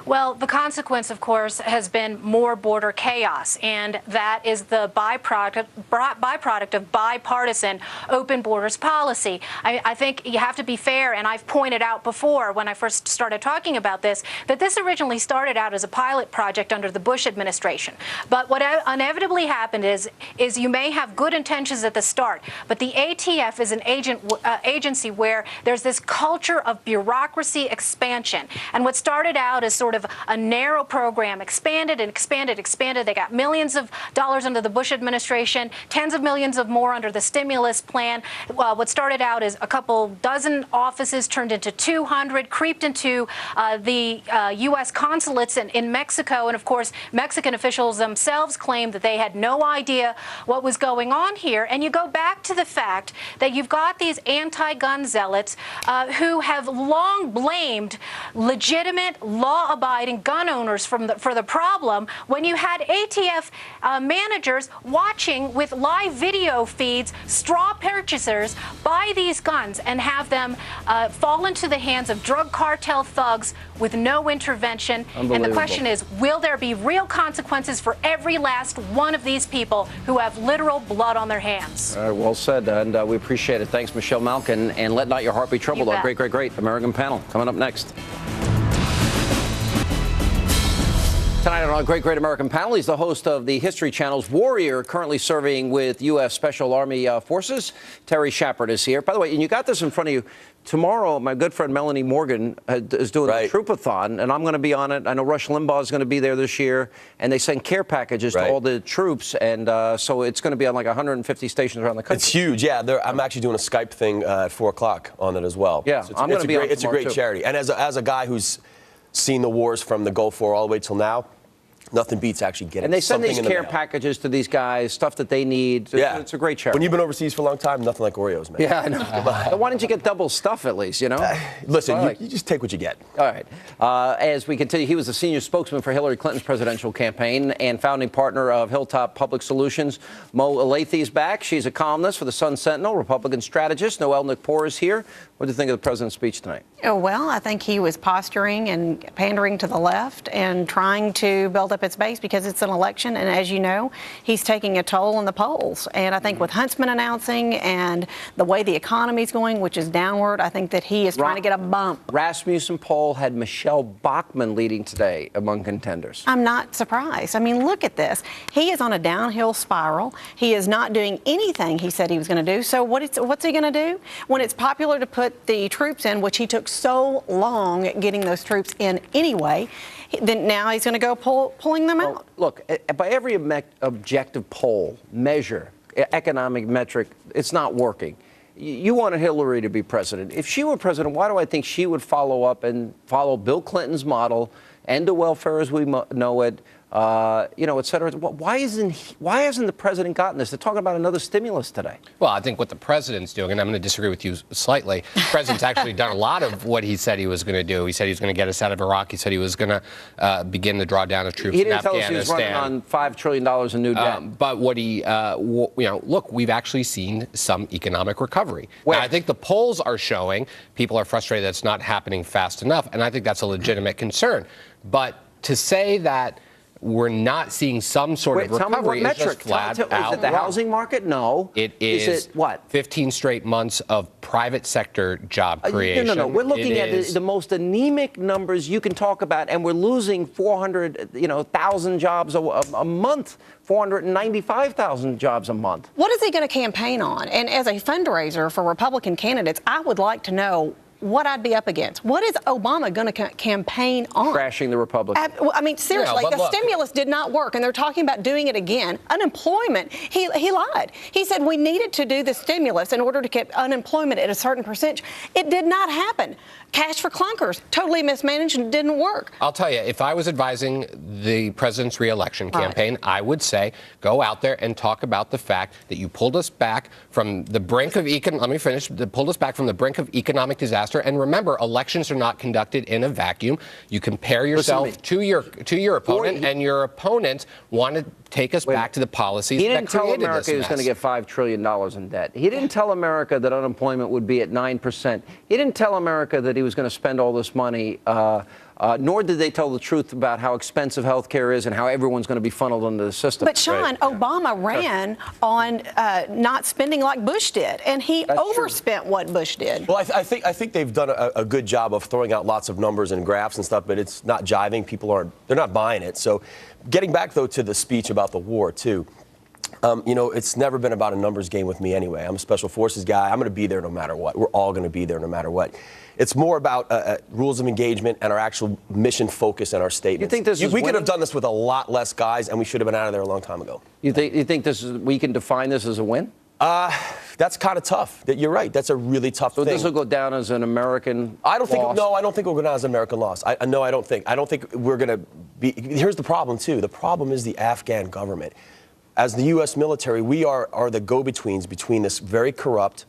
Well, the consequence, of course, has been more border chaos, and that is the byproduct of bipartisan open borders policy. I think you have to be fair, and I've pointed out before when I first started talking about this, that this originally started out as a pilot project under the Bush administration. But what inevitably happened is you may have good intentions at the start, but the ATF is an agency where there's this culture of bureaucracy expansion. And what started out as sort of a narrow program expanded and expanded, expanded. They got millions of dollars under the Bush administration, tens of millions of more under the stimulus plan. What started out as a couple dozen offices turned into 200, creeped into the U.S. consulates in Mexico. And of course, Mexican officials themselves claimed that they had no idea what was going on here. And you go back to the fact that you've got these anti-gun zealots who have long blamed legitimate, law-abiding gun owners for the problem when you had ATF managers watching with live video feeds straw purchasers buy these guns and have them fall into the hands of drug cartel thugs with no intervention. And the question is, will there be real consequences for every last one of these people who have literal blood on their hands? All right, well said, and we appreciate it. Thanks, Michelle Malkin. And let not your heart be troubled. Our great American panel coming up next. Tonight on our great American panel, he's the host of the History Channel's Warrior, currently serving with U.S. Special Army Forces. Terry Shepard is here. By the way, and you got this in front of you. Tomorrow, my good friend Melanie Morgan is doing a troopathon, and I'm going to be on it. I know Rush Limbaugh is going to be there this year, and they send care packages to all the troops, and so it's going to be on like 150 stations around the country. It's huge, yeah. I'm actually doing a Skype thing at 4 o'clock on it as well. Yeah, so I'm going to be on it. It's a great charity, and as a guy who's seen the wars from the Gulf War all the way till now, nothing beats actually getting and they send something these care packages to these guys, stuff that they need. It's a great charity. When you've been overseas for a long time, nothing like Oreos, man. Yeah, I know. Why don't you get double stuff at least, you know? Listen, you just take what you get. All right. As we continue, he was the senior spokesman for Hillary Clinton's presidential campaign and founding partner of Hilltop Public Solutions. Mo Elathi is back. She's a columnist for the Sun Sentinel, Republican strategist. Noel Nickpour is here. What do you think of the president's speech tonight? Oh, well, I think he was posturing and pandering to the left and trying to build up its base because it's an election. And as you know, he's taking a toll on the polls. And I think with Huntsman announcing and the way the economy is going, which is downward, I think that he is trying to get a bump. Rasmussen poll had Michelle Bachmann leading today among contenders. I'm not surprised. I mean, look at this. He is on a downhill spiral. He is not doing anything he said he was going to do. So what's he going to do? When it's popular to put the troops in, which he took so long getting those troops in anyway, then now he's going to go pulling them out. Look, by every objective poll, measure, economic metric, it's not working. You wanted Hillary to be president. If she were president, why do I think she would follow up and follow Bill Clinton's model, end of welfare as we know it, et cetera? Why hasn't the president gotten this? They're talking about another stimulus today. Well, I think what the president's doing, and I'm going to disagree with you slightly, the president's actually done a lot of what he said he was going to do. He said he was going to get us out of Iraq. He said he was going to begin the drawdown of troops in Afghanistan. He didn't tell us he was running on $5 trillion in new debt. But what he, look, we've actually seen some economic recovery. Now, I think the polls are showing people are frustrated that it's not happening fast enough, and I think that's a legitimate concern. But to say that we're not seeing some sort of recovery is just flat out. Is it the housing market? No. It is. Is it what? 15 straight months of private sector job creation. No. We're looking at the most anemic numbers you can talk about, and we're losing 400,000 jobs a month. 495,000 jobs a month. What is he going to campaign on? And as a fundraiser for Republican candidates, I would like to know what I'd be up against. What is Obama going to campaign on? Crashing the Republicans. I mean, seriously, the stimulus did not work, and they're talking about doing it again. Unemployment, he lied. He said we needed to do the stimulus in order to keep unemployment at a certain percentage. It did not happen. Cash for clunkers, totally mismanaged and didn't work. I'll tell you, if I was advising the president's reelection campaign, I would say go out there and talk about the fact that you pulled us back from the brink of pulled us back from the brink of economic disaster. And remember, elections are not conducted in a vacuum. You compare yourself to your opponent, and your opponent wanted to take us back to the policies that created this mess. He didn't tell America he was going to get $5 trillion in debt. He didn't tell America that unemployment would be at 9%. He didn't tell America that he was going to spend all this money nor did they tell the truth about how expensive health care is and how everyone's going to be funneled into the system. But Sean, Right. Obama ran on not spending like Bush did, and he overspent what Bush did. Well, I think they've done a good job of throwing out lots of numbers and graphs and stuff, but it's not jiving. They're not buying it. So, getting back though to the speech about the war too. You know, it's never been about a numbers game with me anyway. I'm a special forces guy. I'm going to be there no matter what. We're all going to be there no matter what. It's more about rules of engagement and our actual mission focus and our statements. You think this is we could winning? have done this with a lot less guys, and we should have been out of there a long time ago. You think we can define this as a win? That's kind of tough. You're right. That's a really tough thing. So this will go down as an American I don't think. loss? No, I don't think we'll go down as an American loss. No, I don't think. I don't think we're going to be. Here's the problem too. The problem is the Afghan government. As the U.S. military, we are the go-betweens between this very corrupt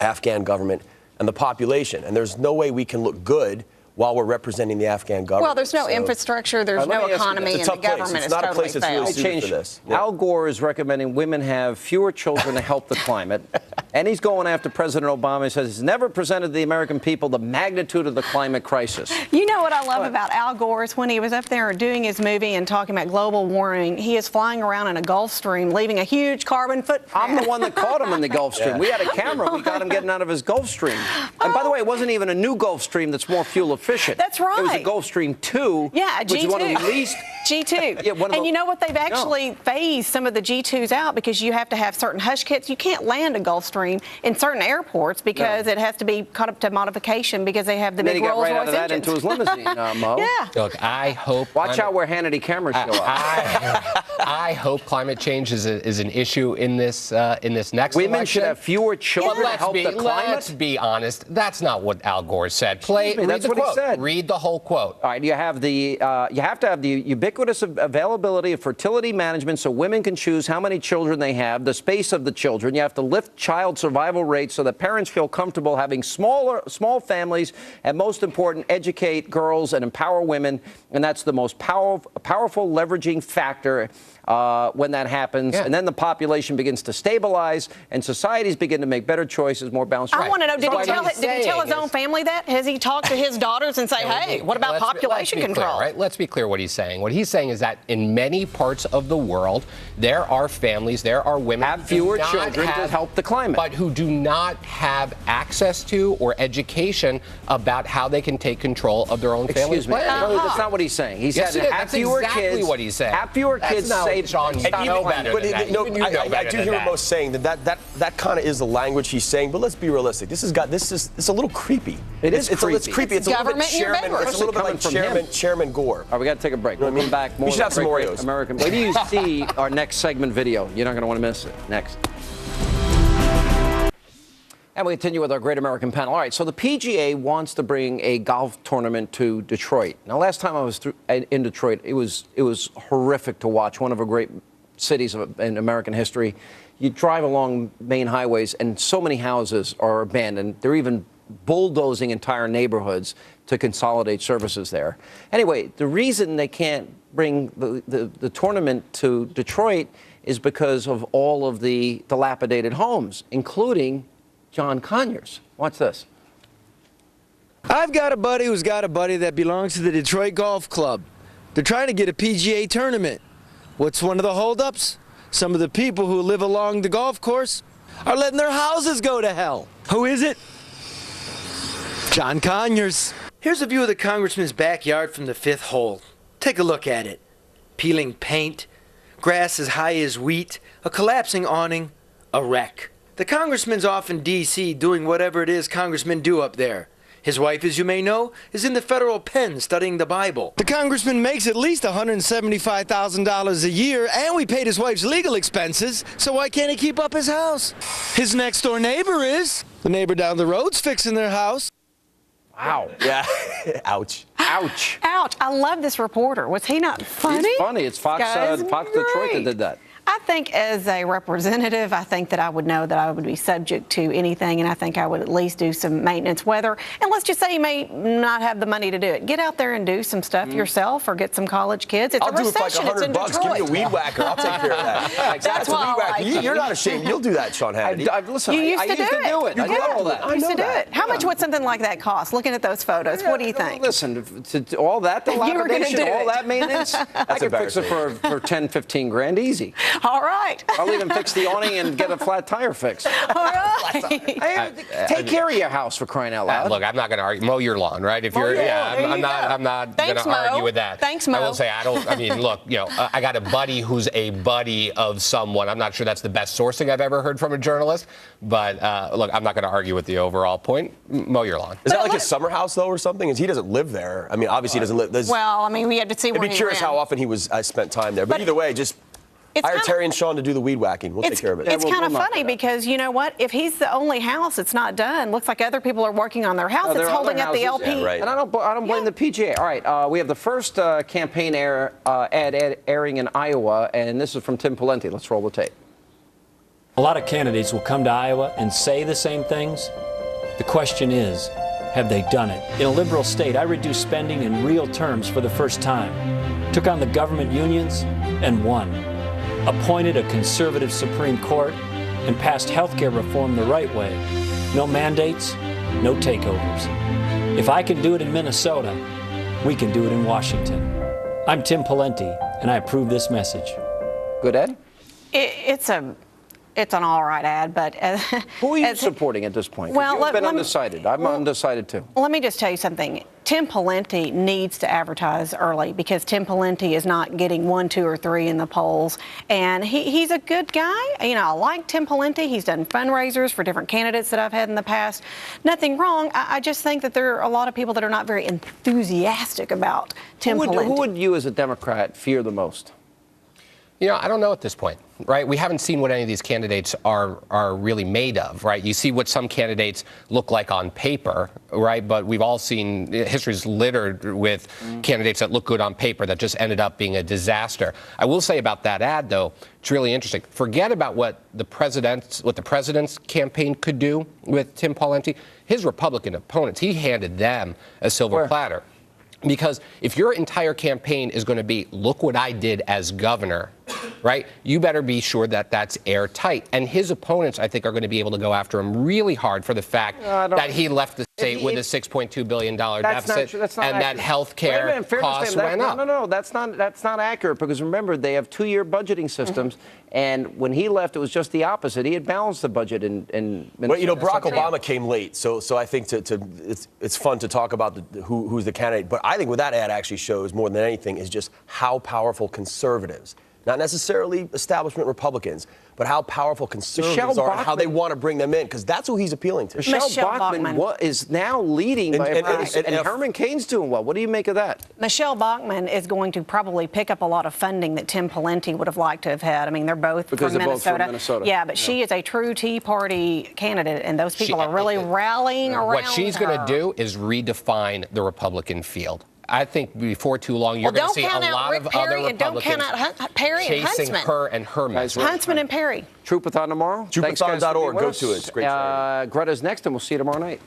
Afghan government and the population. And there's no way we can look good while we're representing the Afghan government. Well, there's no infrastructure, there's no economy, and the government is totally failed. Suited for this. Yeah. Al Gore is recommending women have fewer children to help the climate. And he's going after President Obama. He says he's never presented to the American people the magnitude of the climate crisis. You know what I love about Al Gore is when he was up there doing his movie and talking about global warming, he is flying around in a Gulf Stream, leaving a huge carbon footprint. I'm the one that caught him in the Gulf Stream. Yeah. We had a camera. We got him getting out of his Gulf Stream. And by the way, it wasn't even a new Gulf Stream that's more fuel efficient. That's right. It was a Gulf Stream 2. Yeah, which is G2. one of the least. G2. Yeah, one of and the- you know what? They've actually phased some of the G2s out because you have to have certain hush kits. You can't land a Gulf Stream in certain airports because it has to be caught up to modification because they have the And then big he got Rolls right out Royce of that engines. into his limousine, Mo. Yeah. Look, I hope. Watch out where Hannity cameras show up. I hope climate change is an issue in this next Women election. should have fewer children to help the Let's climate. be honest. That's not what Al Gore said. Excuse me, Read that's the what he quote. said. Read the whole quote. All right, you have to have the ubiquitous availability of fertility management so women can choose how many children they have, the space of the children. You have to lift child survival rates so that parents feel comfortable having small families, and most important, educate girls and empower women. And that's the most powerful leveraging factor when that happens. Yeah. And then the population begins to stabilize and societies begin to make better choices, more balanced. I want to know, did So he tell what he's his saying own is- family that? Has he talked to his daughters and say, hey, what about population let's be control? Clear, right? Let's be clear what he's saying. What he's saying is that in many parts of the world, there are families, there are women Have who fewer do not children to have- help the climate. but who do not have access to or education about how they can take control of their own family's Excuse me. planning. No, that's not what he's saying. He Yes, said it is. have That's fewer exactly kids. what he's saying. Have fewer That's kids not what save. Sean, you stop know climate. better than that. Even you know I better do than hear that. Mo saying that kind of is the language he's saying, but let's be realistic. This is a little creepy. It's It's creepy. creepy. It's a little bit government in your Chairman. bedroom. It's a little bit like Especially coming from him. Chairman Gore. All right, we got to take a break. We'll come back more. We should have some great Oreos. American. Wait till you see our next segment video. You're not going to want to miss it. Next. And we continue with our Great American Panel. All right, so the PGA wants to bring a golf tournament to Detroit. Now, last time I was in Detroit, it was horrific to watch. One of the great cities in American history. You drive along main highways, and so many houses are abandoned. They're even bulldozing entire neighborhoods to consolidate services there. Anyway, the reason they can't bring the tournament to Detroit is because of all of the dilapidated homes, including John Conyers. Watch this. I've got a buddy who's got a buddy that belongs to the Detroit Golf Club. They're trying to get a PGA tournament. What's one of the holdups? Some of the people who live along the golf course are letting their houses go to hell. Who is it? John Conyers. Here's a view of the congressman's backyard from the 5th hole. Take a look at it. Peeling paint, grass as high as wheat, a collapsing awning, a wreck. The congressman's off in D.C. doing whatever it is congressmen do up there. His wife, as you may know, is in the federal pen studying the Bible. The congressman makes at least $175,000 a year, and we paid his wife's legal expenses, so why can't he keep up his house? His next door neighbor is. The neighbor down the road's fixing their house. Wow. Yeah. Ouch. Ouch. Ouch. I love this reporter. Was he not funny? He's funny. It's Fox Guy's Detroit that great. did that. I think as a representative, I think that I would know that I would be subject to anything, and I think I would at least do some maintenance. Whether, and let's just say you may not have the money to do it. Get out there and do some stuff yourself, or get some college kids. It's I'll a do it for like recession. It's in $100. Give Detroit. me a weed whacker. I'll take care of that. That's why a weed I whacker. like You're not ashamed. You'll do that, Sean Hannity. Listen, You used I to used to do it. You I did all that. You used to do it. How much would something like that cost? Looking at those photos, what do you think? Listen, to all that you were gonna dilapidation, do all it. that maintenance, I could fix it for 10, 15 grand easy. All right. I'll even fix the awning and get a flat tire fixed. All right. Take care of your house, for crying out loud. Look, I'm not going to argue. Mow your lawn, right? If you're, your lawn. yeah, There I'm you not. go. I'm not going Thanks, to argue Mo. with that. Thanks, Mo. I will say I don't. I mean, look, I got a buddy who's a buddy of someone. I'm not sure that's the best sourcing I've ever heard from a journalist, but look, I'm not going to argue with the overall point. Mow your lawn. Is that like his summer house, though, or something? He doesn't live there. I mean, obviously he doesn't live. Well, I mean, we had to see I'd where be he curious ran. how often he spent time there. But either way, just hire Terry and Sean to do the weed whacking. We'll take care of it. It's we'll kind of knock funny it out. because you know what? If he's the only house that's not done, looks like other people are working on their house. There It's are holding other up the houses. LP. Yeah, right. And I don't blame the PGA. All right, we have the first campaign ad airing in Iowa, and this is from Tim Pawlenty. Let's roll the tape. A lot of candidates will come to Iowa and say the same things. The question is, have they done it? In a liberal state, I reduced spending in real terms for the first time, took on the government unions, and won. Appointed a conservative Supreme Court and passed health care reform the right way. No mandates, no takeovers. If I can do it in Minnesota, we can do it in Washington. I'm Tim Pawlenty, and I approve this message. Good ad? It's an all right ad, but Who are you supporting at this point? 'Cause Well, you've been let me- undecided. I'm undecided too. let me just tell you something. Tim Pawlenty needs to advertise early because Tim Pawlenty is not getting 1, 2, or 3 in the polls, and he's a good guy. You know, I like Tim Pawlenty. He's done fundraisers for different candidates that I've had in the past. Nothing wrong. I just think that there are a lot of people that are not very enthusiastic about Tim Pawlenty. Who would you, as a Democrat, fear the most? I don't know at this point, right? We haven't seen what any of these candidates are really made of, right? You see what some candidates look like on paper, right? But we've all seen, history's littered with candidates that look good on paper that just ended up being a disaster. I will say about that ad, though, it's really interesting. Forget about what the president's campaign could do with Tim Pawlenty. His Republican opponents, he handed them a silver platter. Because if your entire campaign is going to be, look what I did as governor, right, you better be sure that that's airtight. And his opponents, I think, are going to be able to go after him really hard for the fact that he left the state with a $6.2 billion deficit and that health care costs went up. No, that's not accurate, because remember, they have 2-year budgeting systems, and when he left, it was just the opposite. He had balanced the budget in Minnesota. Well, Barack Obama came late, so I think it's fun to talk about who's the candidate. But I think what that ad actually shows more than anything is just how powerful conservatives, not necessarily establishment Republicans, but how powerful conservatives are and how they want to bring them in, because that's who he's appealing to. Michelle Bachmann is now leading, and Herman Cain's doing well. What do you make of that? Michelle Bachmann is going to probably pick up a lot of funding that Tim Pawlenty would have liked to have had. I mean, they're both from Minnesota. Yeah, but she is a true Tea Party candidate, and those people are really rallying around What she's going to do is redefine the Republican field. I think before too long, you're going to see a lot of other Republicans don't count out Perry chasing and her and her message. Huntsman and Perry. Troopathon tomorrow. Troopathon.org. Go to it. It's great. Greta's next, and we'll see you tomorrow night.